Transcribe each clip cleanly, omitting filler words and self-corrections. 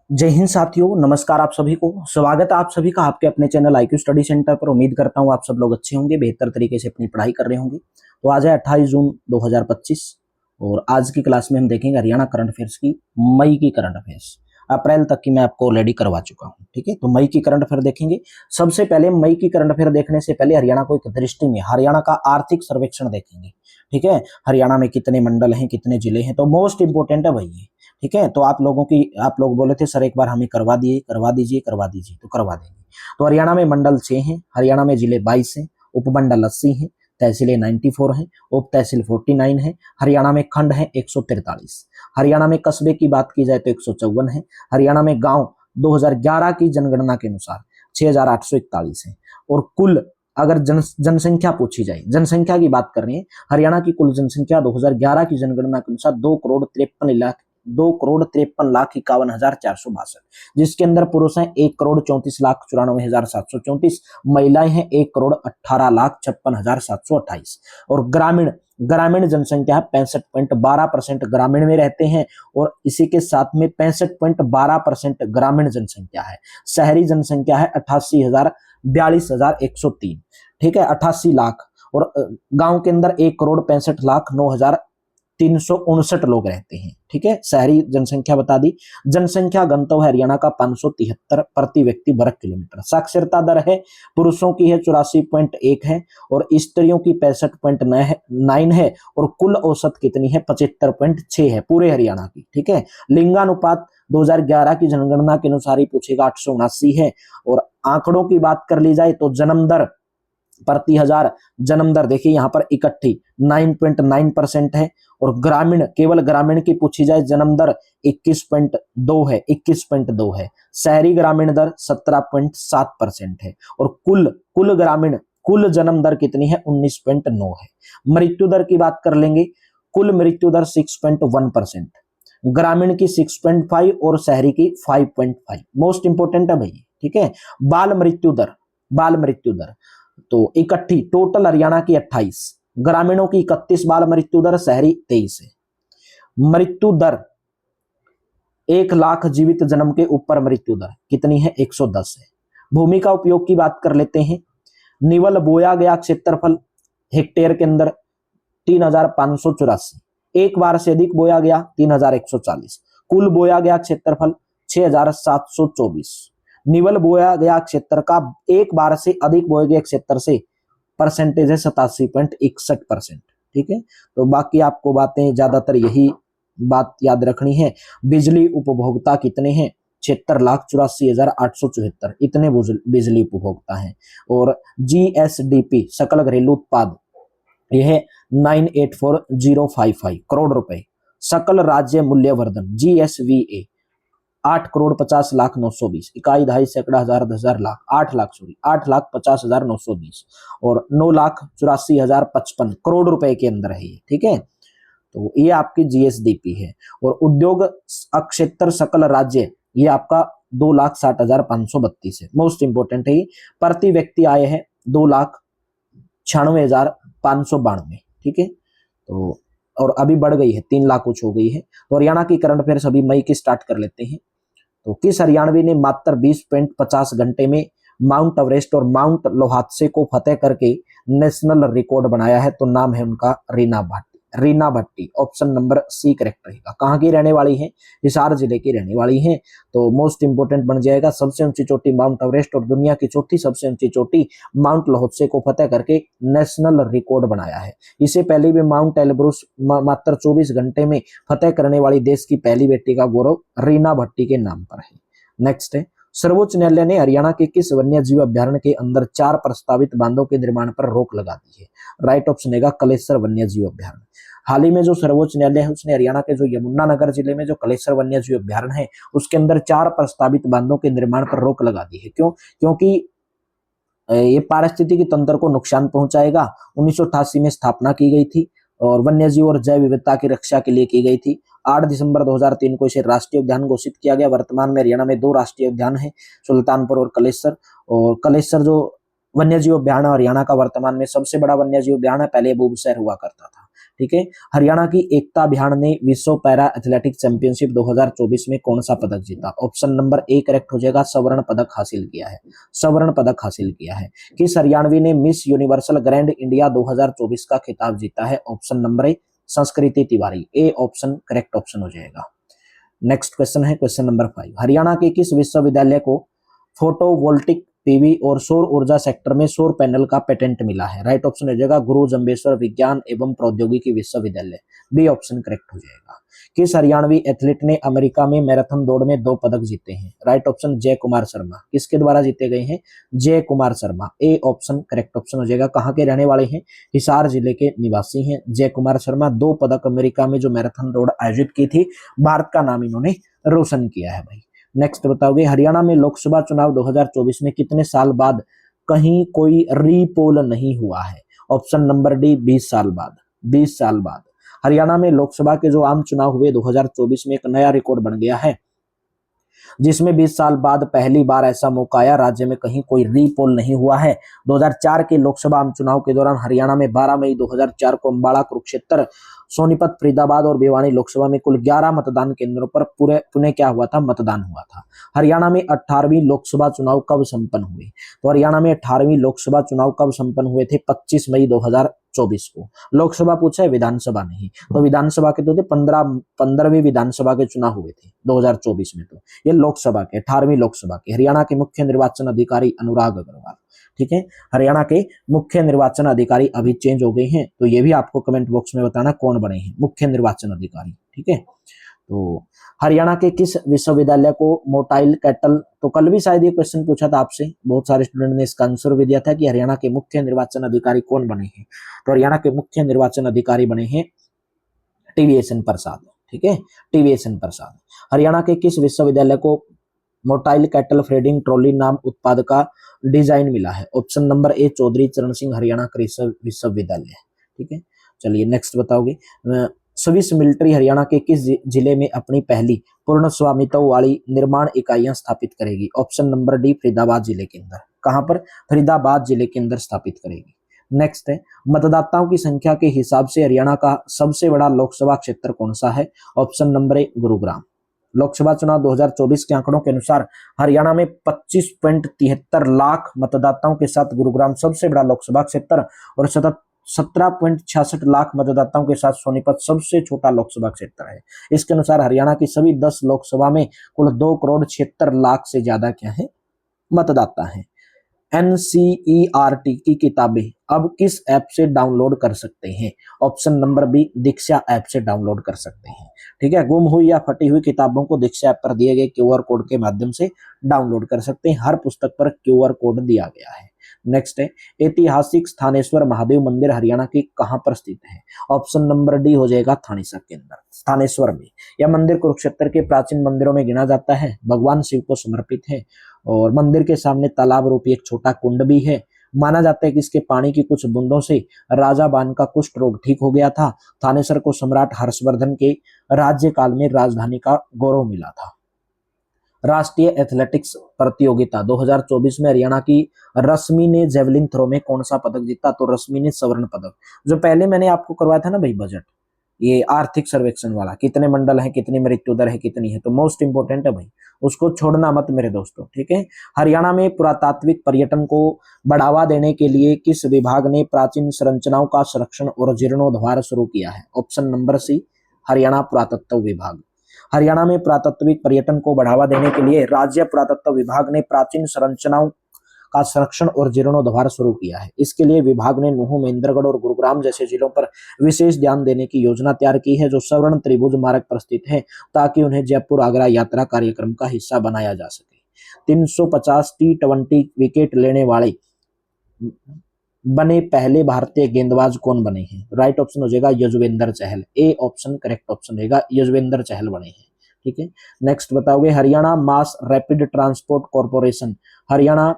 जय हिंद साथियों, नमस्कार आप सभी को। स्वागत है आप सभी का आपके अपने चैनल IQ स्टडी सेंटर पर। उम्मीद करता हूं आप सब लोग अच्छे होंगे, बेहतर तरीके से अपनी पढ़ाई कर रहे होंगे। तो आज है 28 जून 2025 और आज की क्लास में हम देखेंगे हरियाणा करंट अफेयर्स की मई की करंट अफेयर्स। अप्रैल तक की मैं आपको ऑलरेडी करवा चुका हूं, ठीक है। तो मई की करंट अफेयर देखेंगे। सबसे पहले मई की करंट अफेयर देखने से पहले हरियाणा को एक दृष्टि में हरियाणा का आर्थिक सर्वेक्षण देखेंगे, ठीक है। हरियाणा में कितने मंडल हैं, कितने जिले हैं, तो मोस्ट इंपोर्टेंट है भाई ये, ठीक है। तो आप लोग बोले थे सर एक बार हमें करवा दीजिए, तो करवा देंगे। तो हरियाणा में मंडल 6 हैं, हरियाणा में जिले 22 हैं, उपमंडल 80 हैं, तहसीलें 94 हैं, उप तहसील 49 है। हरियाणा में खंड है 143। हरियाणा में कस्बे की बात की जाए तो 154 है। हरियाणा में गांव 2011 की जनगणना के अनुसार 6841 है। और कुल अगर जनसंख्या पूछी जाए, जनसंख्या की बात कर रहे हैं, हरियाणा की कुल जनसंख्या 2011 की जनगणना के अनुसार 2,53,51,54,462, जिसके अंदर पुरुष हैं 1,34,94,734, महिलाएं हैं 1,18,56,728 और ग्रामीण जनसंख्या है 65.12% ग्रामीण में रहते हैं। और इसी के साथ में 65.12% ग्रामीण जनसंख्या है। शहरी जनसंख्या है 42,103, ठीक है, 88 लाख। और गांव के अंदर 1,65,09,359 लोग रहते हैं, ठीक है। शहरी जनसंख्या बता दी। जनसंख्या घनत्व है हरियाणा का 573 प्रति व्यक्ति वर्ग किलोमीटर। साक्षरता दर है, पुरुषों की है 84.1 है और स्त्रियों की 65.9 है। और कुल औसत कितनी है? 75.6 है पूरे हरियाणा की, ठीक है। लिंगानुपात 2011 की जनगणना के अनुसार ही पूछेगा 879 है। और आंकड़ों की बात कर ली जाए तो जन्म दर प्रति हजार, जन्म दर देखिए यहाँ पर इकट्ठी 9.9% है। और केवल ग्रामीण की पूछी जाए जन्म दर 21.2 है। शहरी ग्रामीण दर 17.7% है। और कुल जन्म दर कितनी है? 19.9 है। मृत्यु दर की बात कर लेंगे, कुल मृत्यु दर 6.1%, ग्रामीण की 6.5 और शहरी की 5.5। मोस्ट इंपोर्टेंट है भाई, ठीक है। बाल मृत्यु दर तो इकट्ठी टोटल हरियाणा की 28, ग्रामीणों की 31 बाल मृत्यु दर, शहरी 23 है। मृत्यु दर 1 लाख जीवित जन्म के ऊपर मृत्यु दर कितनी है? 110 है। भूमि का उपयोग की बात कर लेते हैं। निवल बोया गया क्षेत्रफल हेक्टेयर के अंदर 3,584, एक बार से अधिक बोया गया 3,140। कुल बोया गया क्षेत्रफल 6,724। निवल बोया गया क्षेत्र का एक बार से अधिक बोए गए क्षेत्र से परसेंटेज है 87.61%, ठीक है। तो बाकी आपको बातें ज्यादातर यही बात याद रखनी है। बिजली उपभोक्ता कितने हैं? 76,84,874 इतने बिजली उपभोक्ता हैं। और GSDP सकल घरेलू उत्पाद यह 984,055 करोड़ रुपए। सकल राज्य मूल्यवर्धन GSVA 8,50,00,920, इकाई, दहाई, सैकड़ा, हजार, 10,000, लाख, 8,50,920 और 9,84,055 करोड़ रुपए के अंदर है ये, ठीक है। तो ये आपकी GSDP है। और उद्योग क्षेत्र सकल राज्य ये आपका 2,60,532 है। मोस्ट इंपोर्टेंट है ये। प्रति व्यक्ति आय है 2,96,592, ठीक है। तो और अभी बढ़ गई है, 3 लाख कुछ हो गई है। तो हरियाणा की करंट अफेयर अभी मई की स्टार्ट कर लेते हैं। तो किस हरियाणवी ने मात्र 20.50 घंटे में माउंट एवरेस्ट और माउंट लोहात्से को फतेह करके नेशनल रिकॉर्ड बनाया है? तो नाम है उनका रीना भट्टी। ऑप्शन नंबर सी करेक्ट रहेगा। कहाँ की रहने वाली है? हिसार जिले की रहने वाली है। तो मोस्ट इंपोर्टेंट बन जाएगा। सबसे ऊंची चोटी माउंट एवरेस्ट और दुनिया की चौथी सबसे ऊंची चोटी माउंट लोहात्से को फतेह करके नेशनल रिकॉर्ड बनाया है। इससे पहले भी माउंट एलब्रूस मात्र 24 घंटे में फतेह करने वाली देश की पहली बेटी का गौरव रीना भट्टी के नाम पर है। नेक्स्ट है, सर्वोच्च न्यायालय ने हरियाणा के किस वन्य जीव अभ्यारण्य के अंदर 4 प्रस्तावित बांधों के निर्माण पर रोक लगा दी है? राइट ऑप्शन है कलेसर वन्य जीव अभ्यारण्य। हाल ही में जो सर्वोच्च न्यायालय है उसने हरियाणा के जो यमुनानगर जिले में जो कलेसर वन्य जीव अभ्यारण्य है उसके अंदर 4 प्रस्तावित बांधों के निर्माण पर रोक लगा दी है। क्यों? क्योंकि ये पारिस्थितिकी तंत्र को नुकसान पहुंचाएगा। 1988 में स्थापना की गई थी और वन्य जीव और जैव विविधता की रक्षा के लिए की गई थी। 8 दिसंबर 2003 को इसे राष्ट्रीय उद्यान घोषित किया गया। वर्तमान में हरियाणा में 2 राष्ट्रीय उद्यान है, सुल्तानपुर और कलेसर। और कलेसर जो वन्य जीव अभ्यारण्य हरियाणा का वर्तमान में सबसे बड़ा वन्य जीव अभ्यारण्य, पहले बुबसैर हुआ करता था, ठीक है। हरियाणा की एकता बिहान ने विश्व पैरा एथलेटिक चैंपियनशिप 2024 में कौन सा पदक जीता? ऑप्शन नंबर ए करेक्ट हो जाएगा, स्वर्ण पदक हासिल किया है, स्वर्ण पदक हासिल किया है। किस हरियाणवी ने मिस यूनिवर्सल ग्रैंड इंडिया 2024 का खिताब जीता है? ऑप्शन नंबर ए संस्कृति Tiwari, A option correct option हो जाएगा। नेक्स्ट क्वेश्चन है क्वेश्चन नंबर 5, हरियाणा के किस विश्वविद्यालय को फोटोवोल्टिक पीवी और सौर ऊर्जा सेक्टर में सौर पैनल का पेटेंट मिला है? राइट ऑप्शन हो जाएगा गुरु जम्बेश्वर विज्ञान एवं प्रौद्योगिकी विश्वविद्यालय, बी ऑप्शन करेक्ट हो जाएगा। किस हरियाणवी एथलीट ने अमेरिका में मैराथन दौड़ में 2 पदक जीते हैं? राइट ऑप्शन जय कुमार शर्मा, किसके द्वारा जीते गए हैं? जय Kumar Sharma, A option correct option हो जाएगा। कहाँ के रहने वाले हैं? हिसार जिले के निवासी हैं जय कुमार शर्मा। 2 पदक अमेरिका में जो मैराथन दौड़ आयोजित की थी, भारत का नाम इन्होंने रोशन किया है भाई। नेक्स्ट बताओगे, हरियाणा में लोकसभा चुनाव 2024 में कितने साल बाद कहीं कोई रीपोल नहीं हुआ है? ऑप्शन नंबर डी 20 साल बाद, 20 साल बाद। हरियाणा में लोकसभा के जो आम चुनाव हुए 2024 में एक नया रिकॉर्ड बन गया है, जिसमें 20 साल बाद पहली बार ऐसा मौका आया, राज्य में कहीं कोई रीपोल नहीं हुआ है। 2004 के लोकसभा आम चुनाव के दौरान हरियाणा में 12 मई 2004 को अम्बाड़ा, कुरुक्षेत्र, सोनीपत, फरीदाबाद और भिवानी लोकसभा में कुल 11 मतदान केंद्रों पर पुनः क्या हुआ था? मतदान हुआ था। हरियाणा में 18वीं लोकसभा चुनाव कब संपन्न हुए? तो हरियाणा में 18वीं लोकसभा चुनाव कब संपन्न हुए थे? 25 मई 2024 को। लोकसभा पूछा है, विधानसभा नहीं। तो विधानसभा के तो थे 15वीं विधानसभा के चुनाव हुए थे 2024 में, तो ये लोकसभा के 18वीं लोकसभा के। हरियाणा के मुख्य निर्वाचन अधिकारी अनुराग अग्रवाल, ठीक है। हरियाणा के मुख्य निर्वाचन अधिकारी अभी चेंज हो गए हैं, तो ये भी आपको कमेंट बॉक्स में बताना कौन बने हैं मुख्य निर्वाचन अधिकारी, ठीक है। तो हरियाणा के किस विश्वविद्यालय को मोटाइल कैटल, तो कल भी शायद ये क्वेश्चन पूछा था आपसे, बहुत सारे स्टूडेंट ने इसका आंसर भी दिया था कि हरियाणा के मुख्य निर्वाचन अधिकारी कौन बने हैं। तो हरियाणा के मुख्य निर्वाचन अधिकारी बने हैं टीवीएसएन प्रसाद, ठीक है, टीवीएसएन प्रसाद। हरियाणा के किस विश्वविद्यालय को मोटाइल कैटल फीडिंग ट्रॉली नाम उत्पाद का डिजाइन मिला है? ऑप्शन नंबर ए चौधरी चरण सिंह हरियाणा कृषि विश्वविद्यालय, ठीक है। चलिए नेक्स्ट बताओगे, स्विस मिलिट्री हरियाणा के किस जिले में अपनी पहली पूर्ण स्वामित्व वाली निर्माण इकाइयां स्थापित करेगी? ऑप्शन नंबर डी फरीदाबाद जिले के अंदर। कहां पर? फरीदाबाद जिले के अंदर स्थापित करेगी। नेक्स्ट है, मतदाताओं की संख्या के हिसाब से हरियाणा का सबसे बड़ा लोकसभा क्षेत्र कौन सा है? Option number A Gurugram. Lok Sabha चुनाव 2024 के आंकड़ों के अनुसार हरियाणा में 25.73 लाख मतदाताओं के साथ गुरुग्राम सबसे बड़ा लोकसभा क्षेत्र और 17.66 लाख मतदाताओं के साथ सोनीपत सबसे छोटा लोकसभा क्षेत्र है। इसके अनुसार हरियाणा की सभी 10 लोकसभा में कुल 2 करोड़ 76 लाख से ज्यादा क्या है? मतदाता है। एनसीईआरटी की किताबें अब किस ऐप से डाउनलोड कर सकते हैं? ऑप्शन नंबर बी दीक्षा ऐप से डाउनलोड कर सकते हैं, ठीक है। गुम हुई या फटी हुई किताबों को दीक्षा ऐप पर दिए गए क्यूआर कोड के माध्यम से डाउनलोड कर सकते हैं। हर पुस्तक पर क्यूआर कोड दिया गया है। नेक्स्ट है, ऐतिहासिक स्थानेश्वर महादेव मंदिर हरियाणा के कहां पर स्थित है? ऑप्शन नंबर डी हो जाएगा थानेसर के अंदर, थानेश्वर में। यह मंदिर कुरुक्षेत्र के प्राचीन मंदिरों में गिना जाता है, भगवान शिव को समर्पित है और मंदिर के सामने तालाब रूपी एक छोटा कुंड भी है। माना जाता है कि इसके पानी की कुछ बूंदों से राजा बान का कुष्ठ रोग ठीक हो गया था। थानेसर को सम्राट हर्षवर्धन के राज्यकाल में राजधानी का गौरव मिला था। राष्ट्रीय एथलेटिक्स प्रतियोगिता 2024 में हरियाणा की रश्मि ने जेवलिन थ्रो में कौन सा पदक जीता? तो रश्मि ने स्वर्ण पदक। जो पहले मैंने आपको करवाया था ना भाई बजट, ये आर्थिक सर्वेक्षण वाला, कितने मंडल है, कितनी मृत्यु दर है, कितनी है, तो मोस्ट इंपोर्टेंट है भाई, उसको छोड़ना मत मेरे दोस्तों, ठीक है। हरियाणा में पुरातात्विक पर्यटन को बढ़ावा देने के लिए किस विभाग ने प्राचीन संरचनाओं का संरक्षण और जीर्णोद्धार शुरू किया है? ऑप्शन नंबर सी हरियाणा पुरातत्व विभाग। हरियाणा में पुरातात्विक पर्यटन को बढ़ावा देने के लिए राज्य पुरातत्व विभाग ने प्राचीन संरचनाओं का संरक्षण और जीर्णोद्धार शुरू किया है। इसके लिए विभाग ने नुह, महेंद्रगढ़ और गुरुग्राम जैसे जिलों पर विशेष ध्यान देने की योजना तैयार की है, जो स्वर्ण त्रिभुज मार्ग पर स्थित है, ताकि उन्हें जयपुर आगरा यात्रा कार्यक्रम का हिस्सा बनाया जा सके। 350 T20 विकेट लेने वाले बने पहले भारतीय गेंदबाज कौन बने हैं? राइट ऑप्शन हो जाएगा Yuzvendra Chahal, A option correct option रहेगा, यजुवेंद्र चहल बने हैं, ठीक है। नेक्स्ट बताओगे, Haryana mass rapid transport corporation, Haryana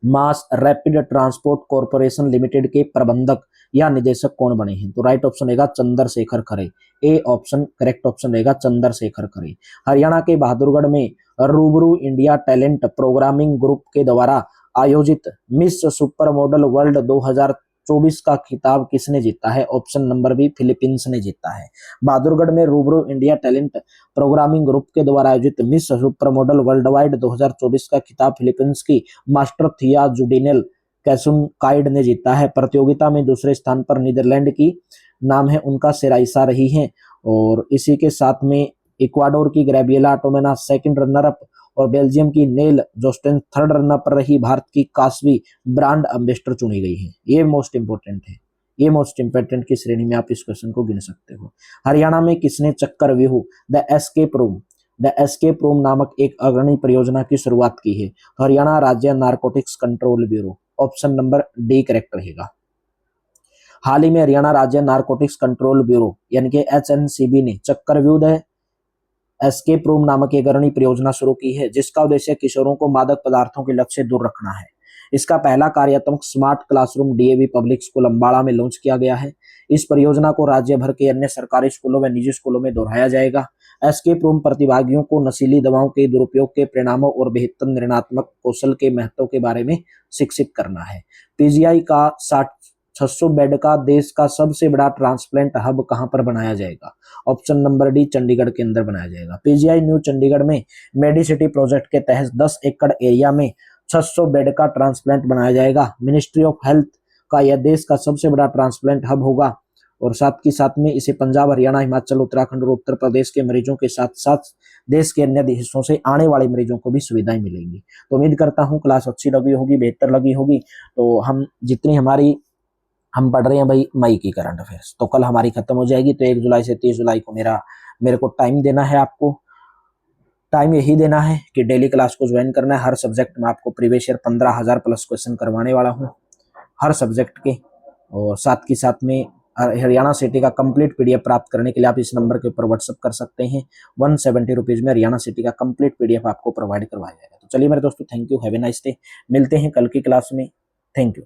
mass rapid transport corporation limited के प्रबंधक या निदेशक कौन बने हैं? तो राइट ऑप्शन रहेगा चंद्रशेखर खरे, ए ऑप्शन करेक्ट ऑप्शन रहेगा चंद्रशेखर खरे। हरियाणा के बहादुरगढ़ में रूबरू इंडिया टैलेंट प्रोग्रामिंग ग्रुप के द्वारा आयोजित मिस सुपर मॉडल वर्ल्ड 2024 का खिताब किसने जीता है? ऑप्शन नंबर बी, फिलीपींस ने जीता है। बहादुरगढ़ में रूबरू इंडिया टैलेंट प्रोग्रामिंग ग्रुप के द्वारा आयोजित miss super model world wide 2024 का खिताब फिलीपींस की मास्टर थिया जुडिनेल कैसुनकाइड ने जीता है। प्रतियोगिता में दूसरे स्थान पर नीदरलैंड की नाम है उनका सेराइसा रही हैं, और इसी के साथ में इक्वाडोर की ग्रेबियला टोमेना सेकंड रनर अप, और बेल्जियम की नेल जोस्टेन थर्ड रनर पर रही। भारत की कास्वी ब्रांड एम्बेसडर चुनी गई है। ये मोस्ट इंपोर्टेंट है, ये मोस्ट इंपोर्टेंट की श्रेणी में आप इस क्वेश्चन को गिन सकते हो। हरियाणा में किसने चक्रव्यूह द एस्केप रूम नामक एक अग्रणी परियोजना की शुरुआत की है? तो हरियाणा राज्य narcotics control bureau, option number D correct रहेगा। हाल ही में हरियाणा राज्य नारकोटिक्स कंट्रोल ब्यूरो यानी कि HNCB ने चक्रव्यूह द एस्केप रूम नामक एक अग्रणी परियोजना शुरू की है, जिसका उद्देश्य किशोरों को मादक पदार्थों के लत से दूर रखना है। इसका पहला कार्यात्मक smart classroom DAV public school Ambada में लॉन्च किया गया है। इस परियोजना को राज्य भर के अन्य सरकारी स्कूलों व निजी स्कूलों में दोहराया जाएगा। एस्केप रूम प्रतिभागियों को नशीली दवाओं के दुरुपयोग के परिणामों और बेहतर निर्णयात्मक कौशल के महत्व के बारे में शिक्षित करना है। PGI का 600 बेड का देश का सबसे बड़ा ट्रांसप्लांट हब कहां पर बनाया जाएगा? ऑप्शन नंबर डी, चंडीगढ़ के अंदर बनाया जाएगा। PGI न्यू चंडीगढ़ में मेडिसिटी प्रोजेक्ट के तहत 10 एकड़ एरिया में 600 बेड का ट्रांसप्लांट बनाया जाएगा। मिनिस्ट्री ऑफ हेल्थ का यह देश का सबसे बड़ा ट्रांसप्लांट हब होगा, और साथ ही साथ में इसे पंजाब, हरियाणा, हिमाचल, उत्तराखंड और उत्तर प्रदेश के मरीजों के साथ साथ देश के अन्य हिस्सों से आने वाले मरीजों को भी सुविधाएं मिलेंगी। तो उम्मीद करता हूं क्लास अच्छी लगी होगी, बेहतर लगी होगी। तो हम पढ़ रहे हैं भाई मई की करंट अफेयर्स, तो कल हमारी खत्म हो जाएगी। तो 1 जुलाई से 30 जुलाई को मेरे को टाइम देना है। आपको टाइम यही देना है कि डेली क्लास को ज्वाइन करना है। हर सब्जेक्ट में आपको प्रीवियस ईयर 15,000 प्लस क्वेश्चन करवाने वाला हूँ हर सब्जेक्ट के, और साथ ही साथ में हरियाणा सिटी का कंप्लीट PDF प्राप्त करने के लिए आप इस नंबर के ऊपर व्हाट्सअप कर सकते हैं। 170 रुपीज में हरियाणा सिटी का कंप्लीट PDF आपको प्रोवाइड करवाया जाएगा। तो चलिए मेरे दोस्तों, thank you, have a nice day. मिलते हैं कल की क्लास में। Thank you.